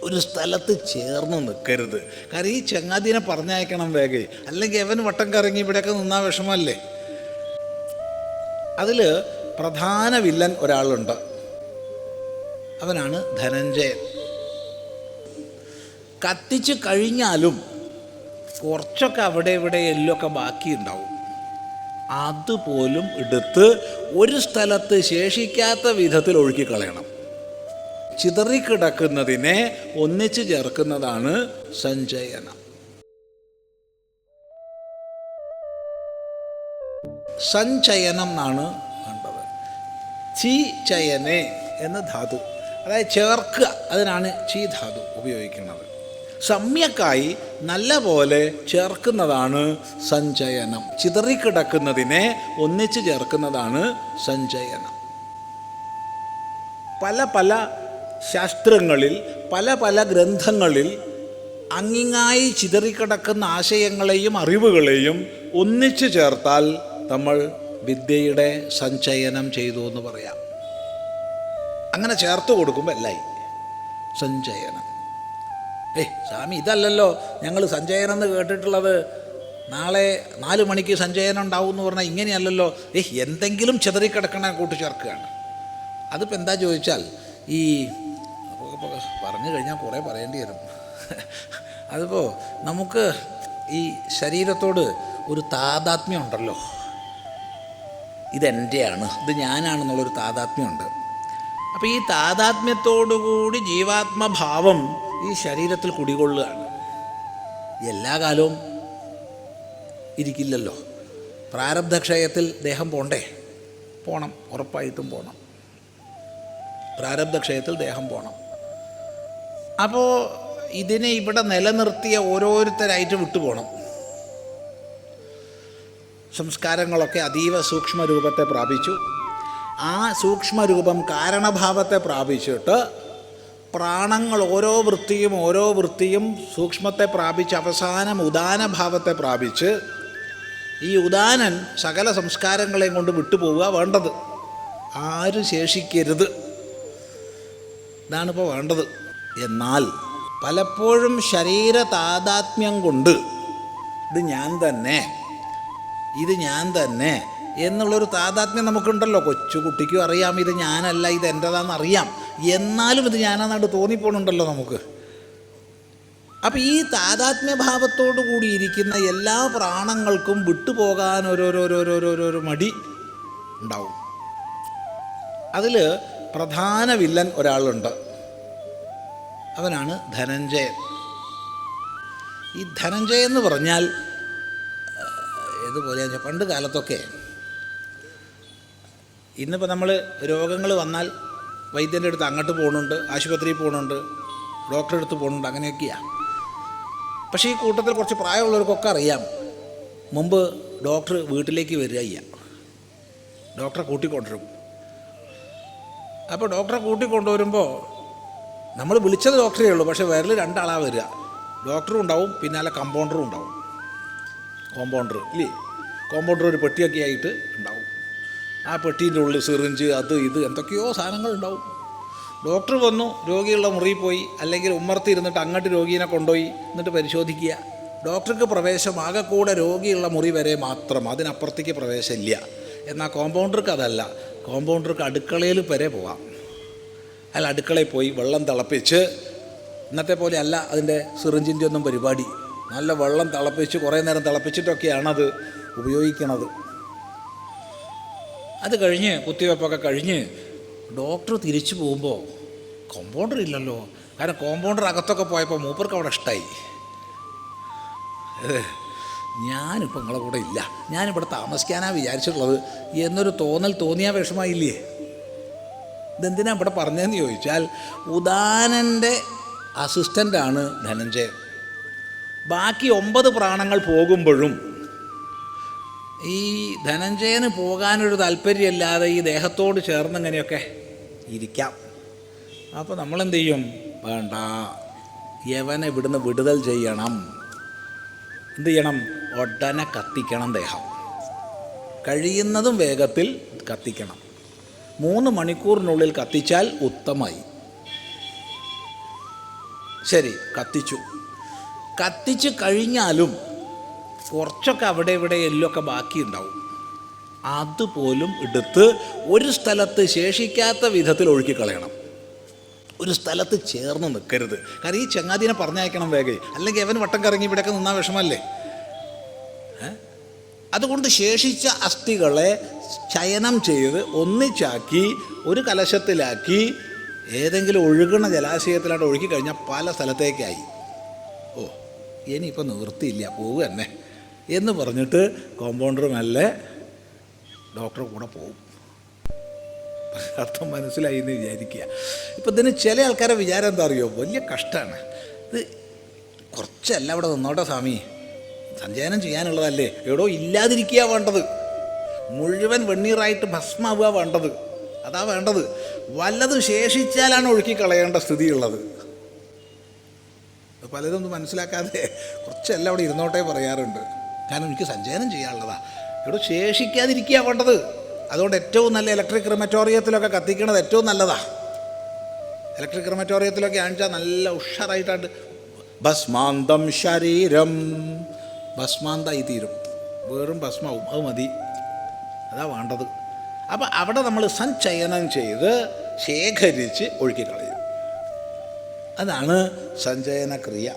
ഒരു സ്ഥലത്ത് ചേർന്ന് നിൽക്കരുത്. കാരണം ഈ ചങ്ങാതിനെ പറഞ്ഞയക്കണം വേഗം, അല്ലെങ്കിൽ അവൻ വട്ടം കറങ്ങി ഇവിടെയൊക്കെ നിന്നാ വിഷമല്ലേ. അതിൽ പ്രധാന വില്ലൻ ഒരാളുണ്ട്, അവനാണ് ധനഞ്ജയൻ. കത്തിച്ച് കഴിഞ്ഞാലും കുറച്ചൊക്കെ അവിടെ ഇവിടെ എല്ലൊക്കെ ബാക്കിയുണ്ടാവും. അതുപോലും എടുത്ത് ഒരു സ്ഥലത്ത് ശേഷിക്കാത്ത വിധത്തിൽ ഒഴുക്കിക്കളയണം. ചിതറിക്കിടക്കുന്നതിനെ ഒന്നിച്ച് ചേർക്കുന്നതാണ് സഞ്ചയനം. സഞ്ചയനം എന്നാണ് വേണ്ടത്. ചി ചയനെ എന്ന ധാതു, അതായത് ചേർക്കുക, അതിനാണ് ചി ധാതു ഉപയോഗിക്കുന്നത്. സമ്യക്കായി നല്ല പോലെ ചേർക്കുന്നതാണ് സഞ്ചയനം. ചിതറിക്കിടക്കുന്നതിനെ ഒന്നിച്ച് ചേർക്കുന്നതാണ് സഞ്ചയനം. പല പല ശാസ്ത്രങ്ങളിൽ, പല പല ഗ്രന്ഥങ്ങളിൽ അങ്ങിങ്ങായി ചിതറിക്കിടക്കുന്ന ആശയങ്ങളെയും അറിവുകളെയും ഒന്നിച്ചു ചേർത്താൽ നമ്മൾ വിദ്യയുടെ സഞ്ചയനം ചെയ്തു എന്ന് പറയാം. അങ്ങനെ ചേർത്ത് കൊടുക്കുമ്പോൾ എല്ലായി സഞ്ചയനം. സ്വാമി ഇതല്ലല്ലോ ഞങ്ങൾ സഞ്ചയനം എന്ന് കേട്ടിട്ടുള്ളത്, നാളെ 4 മണിക്ക് സഞ്ചയനം ഉണ്ടാവും എന്ന് പറഞ്ഞാൽ ഇങ്ങനെയല്ലല്ലോ. എന്തെങ്കിലും ചിതറിക്കിടക്കണ കൂട്ടിച്ചേർക്കുകയാണ്. അതിപ്പോൾ എന്താ ചോദിച്ചാൽ, ഈ പറഞ്ഞു കഴിഞ്ഞാൽ കുറേ പറയേണ്ടി വരും. അതിപ്പോൾ നമുക്ക് ഈ ശരീരത്തോട് ഒരു താതാത്മ്യം ഉണ്ടല്ലോ, ഇതെൻ്റെയാണ്, ഇത് ഞാനാണെന്നുള്ളൊരു താതാത്മ്യമുണ്ട്. അപ്പോൾ ഈ താതാത്മ്യത്തോടുകൂടി ജീവാത്മഭാവം ഈ ശരീരത്തിൽ കുടികൊള്ളുകയാണ്. എല്ലാ കാലവും ഇരിക്കില്ലല്ലോ. പ്രാരബ്ധക്ഷയത്തിൽ ദേഹം പോണ്ടേ? പോണം, ഉറപ്പായിട്ടും പോണം. പ്രാരബ്ധക്ഷയത്തിൽ ദേഹം പോണം. അപ്പോൾ ഇതിനെ ഇവിടെ നിലനിർത്തിയ ഓരോരുത്തരായിട്ട് വിട്ടുപോകണം. സംസ്കാരങ്ങളൊക്കെ അതീവ സൂക്ഷ്മരൂപത്തെ പ്രാപിച്ചു. ആ സൂക്ഷ്മരൂപം കാരണഭാവത്തെ പ്രാപിച്ചിട്ട് പ്രാണങ്ങൾ ഓരോ വൃത്തിയും സൂക്ഷ്മത്തെ പ്രാപിച്ച് അവസാനം ഉദാനഭാവത്തെ പ്രാപിച്ച് ഈ ഉദാനൻ സകല സംസ്കാരങ്ങളെയും കൊണ്ട് വിട്ടുപോവുക വേണ്ടത്. ആരും ശേഷിക്കരുത്, ഇതാണിപ്പോൾ വേണ്ടത്. എന്നാൽ പലപ്പോഴും ശരീര താതാത്മ്യം കൊണ്ട് ഇത് ഞാൻ തന്നെ എന്നുള്ളൊരു താതാത്മ്യം നമുക്കുണ്ടല്ലോ. കൊച്ചുകുട്ടിക്കും അറിയാം ഇത് ഞാനല്ല, ഇത് എൻ്റെതാണെന്നറിയാം, എന്നാലും ഇത് ഞാനാന്നായിട്ട് തോന്നിപ്പോണുണ്ടല്ലോ നമുക്ക്. അപ്പം ഈ താതാത്മ്യഭാവത്തോടു കൂടിയിരിക്കുന്ന എല്ലാ പ്രാണങ്ങൾക്കും വിട്ടുപോകാൻ ഓരോരോ മടി ഉണ്ടാവും. അതിൽ പ്രധാന വില്ലൻ ഒരാളുണ്ട്, അവനാണ് ധനഞ്ജയൻ. ഈ ധനഞ്ജയൻ എന്ന് പറഞ്ഞാൽ ഏതുപോലെയാണെന്ന് വെച്ചാൽ, പണ്ട് കാലത്തൊക്കെ, ഇന്നിപ്പോൾ നമ്മൾ രോഗങ്ങൾ വന്നാൽ വൈദ്യൻ്റെ അടുത്ത് അങ്ങോട്ട് പോകുന്നുണ്ട്, ആശുപത്രിയിൽ പോകുന്നുണ്ട്, ഡോക്ടറെ അടുത്ത് പോകുന്നുണ്ട്, അങ്ങനെയൊക്കെയാണ്. പക്ഷേ ഈ കൂട്ടത്തിൽ കുറച്ച് പ്രായമുള്ളവർക്കൊക്കെ അറിയാം, മുമ്പ് ഡോക്ടർ വീട്ടിലേക്ക് വരിക, ഡോക്ടറെ കൂട്ടിക്കൊണ്ടുവരും. അപ്പോൾ ഡോക്ടറെ കൂട്ടിക്കൊണ്ടുവരുമ്പോൾ നമ്മൾ വിളിച്ചത് ഡോക്ടറേ ഉള്ളൂ, പക്ഷേ വിരൽ 2 ആളാണ് വരിക. ഡോക്ടറും ഉണ്ടാവും, പിന്നാലെ കമ്പൗണ്ടറും ഉണ്ടാവും. കോമ്പൗണ്ടർ ഇല്ലേ, കോമ്പൗണ്ടർ ഒരു പെട്ടിയൊക്കെ ആയിട്ട് ഉണ്ടാവും. ആ പെട്ടീൻ്റെ ഉള്ളിൽ സിറിഞ്ച്, അത് ഇത് എന്തൊക്കെയോ സാധനങ്ങളുണ്ടാവും. ഡോക്ടർ വന്നു, രോഗിയുള്ള മുറിയിൽ പോയി, അല്ലെങ്കിൽ ഉമ്മർത്തി ഇരുന്നിട്ട് അങ്ങോട്ട് രോഗീനെ കൊണ്ടുപോയി എന്നിട്ട് പരിശോധിക്കുക. ഡോക്ടർക്ക് പ്രവേശം ആകെ കൂടെ രോഗിയുള്ള മുറി വരെ മാത്രം, അതിനപ്പുറത്തേക്ക് പ്രവേശമില്ല. എന്നാൽ കോമ്പൗണ്ടർക്ക് അതല്ല, കോമ്പൗണ്ടർക്ക് അടുക്കളയിൽ വരെ പോവാം. അയാൾ അടുക്കളയിൽ പോയി വെള്ളം തിളപ്പിച്ച്, ഇന്നത്തെ പോലെ അല്ല അതിൻ്റെ സിറിഞ്ചിൻ്റെ ഒന്നും പരിപാടി, നല്ല വെള്ളം തിളപ്പിച്ച് കുറേ നേരം തിളപ്പിച്ചിട്ടൊക്കെയാണത് ഉപയോഗിക്കണത്. അത് കഴിഞ്ഞ് കുത്തിവെപ്പൊക്കെ കഴിഞ്ഞ് ഡോക്ടർ തിരിച്ചു പോകുമ്പോൾ കോമ്പൗണ്ടർ ഇല്ലല്ലോ. കാരണം കോമ്പൗണ്ടർ അകത്തൊക്കെ പോയപ്പോൾ മൂപ്പർക്ക് അവിടെ ഇഷ്ടമായി, ഞാനിപ്പോൾ നിങ്ങളെ കൂടെ ഇല്ല, ഞാനിവിടെ താമസിക്കാനാണ് വിചാരിച്ചിട്ടുള്ളത് എന്നൊരു തോന്നിയ വിഷമമായില്ലേ. ഇതെന്തിനാ ഇവിടെ പറഞ്ഞതെന്ന് ചോദിച്ചാൽ, ഉദാനൻ്റെ അസിസ്റ്റൻ്റാണ് ധനഞ്ജയൻ. ബാക്കി 9 പ്രാണങ്ങൾ പോകുമ്പോഴും ഈ ധനഞ്ജയന് പോകാനൊരു താല്പര്യമില്ലാതെ ഈ ദേഹത്തോട് ചേർന്നിങ്ങനെയൊക്കെ ഇരിക്കാം. അപ്പോൾ നമ്മളെന്ത് ചെയ്യും? വേണ്ട, യവനെ ഇവിടുന്ന് വിടുതൽ ചെയ്യണം. എന്ത് ചെയ്യണം? ഉടനെ കത്തിക്കണം ദേഹം, കഴിയുന്നതും വേഗത്തിൽ കത്തിക്കണം. 3 മണിക്കൂറിനുള്ളിൽ കത്തിച്ചാൽ ഉത്തമമായി. ശരി, കത്തിച്ച് കഴിഞ്ഞാലും കുറച്ചൊക്കെ അവിടെ ഇവിടെ എല്ലൊക്കെ ബാക്കിയുണ്ടാവും. അതുപോലും എടുത്ത് ഒരു സ്ഥലത്ത് ശേഷിക്കാത്ത വിധത്തിൽ ഒഴുക്കിക്കളയണം. ഒരു സ്ഥലത്ത് ചേർന്ന് നിൽക്കരുത്. കാരണം ഈ ചങ്ങാതിനെ പറഞ്ഞയക്കണം വേഗം, അല്ലെങ്കിൽ അവൻ വട്ടം കറങ്ങി ഇവിടെയൊക്കെ നിന്നാൽ വിഷമല്ലേ. അതുകൊണ്ട് ശേഷിച്ച അസ്ഥികളെ ചയനം ചെയ്ത് ഒന്നിച്ചാക്കി ഒരു കലശത്തിലാക്കി ഏതെങ്കിലും ഒഴുകുന്ന ജലാശയത്തിലായിട്ട് ഒഴുക്കി കഴിഞ്ഞാൽ പല സ്ഥലത്തേക്കായി. ഓ, ഇനിയിപ്പോൾ നിവൃത്തിയില്ല, പോവുക തന്നെ എന്ന് പറഞ്ഞിട്ട് കോമ്പൗണ്ടർ മെല്ലെ ഡോക്ടറെ കൂടെ പോവും. അർത്ഥം മനസ്സിലായി എന്ന് വിചാരിക്കുക. ഇപ്പം ഇതിന് ചില ആൾക്കാരെ വിചാരം എന്താ അറിയോ, വലിയ കഷ്ടമാണ് ഇത്. കുറച്ചല്ല അവിടെ നിന്നോട്ടെ സ്വാമി, സഞ്ചയനം ചെയ്യാനുള്ളതല്ലേ. എവിടോ ഇല്ലാതിരിക്കുക വേണ്ടത്, മുഴുവൻ വെണ്ണീറായിട്ട് ഭസ്മാവുക വേണ്ടത്, അതാ വേണ്ടത്. വല്ലതും ശേഷിച്ചാലാണ് ഒഴുക്കിക്കളയേണ്ട സ്ഥിതിയുള്ളത്. പലതൊന്നും മനസ്സിലാക്കാതെ കുറച്ചെല്ലാം അവിടെ ഇരുന്നോട്ടേ പറയാറുണ്ട്. കാരണം എനിക്ക് സഞ്ചയനം ചെയ്യാനുള്ളതാ, ഇവിടെ ശേഷിക്കാതിരിക്കുക വേണ്ടത്. അതുകൊണ്ട് ഏറ്റവും നല്ല ഇലക്ട്രിക് ക്രിമറ്റോറിയത്തിലൊക്കെ കത്തിക്കണത് ഏറ്റവും നല്ലതാ. ഇലക്ട്രിക് ക്രിമറ്റോറിയത്തിലൊക്കെ ആണെച്ചാൽ നല്ല ഉഷാറായിട്ടാണ്ട് ഭസ്മാന്തം ശരീരം, ഭസ്മാന്തായി തീരും, വെറും ഭസ്മാവും, അത് മതി, അതാ വേണ്ടത്. അപ്പം അവിടെ നമ്മൾ സഞ്ചയനം ചെയ്ത് ശേഖരിച്ച് ഒഴുക്കിക്കളയും. അതാണ് സഞ്ചയനക്രിയ.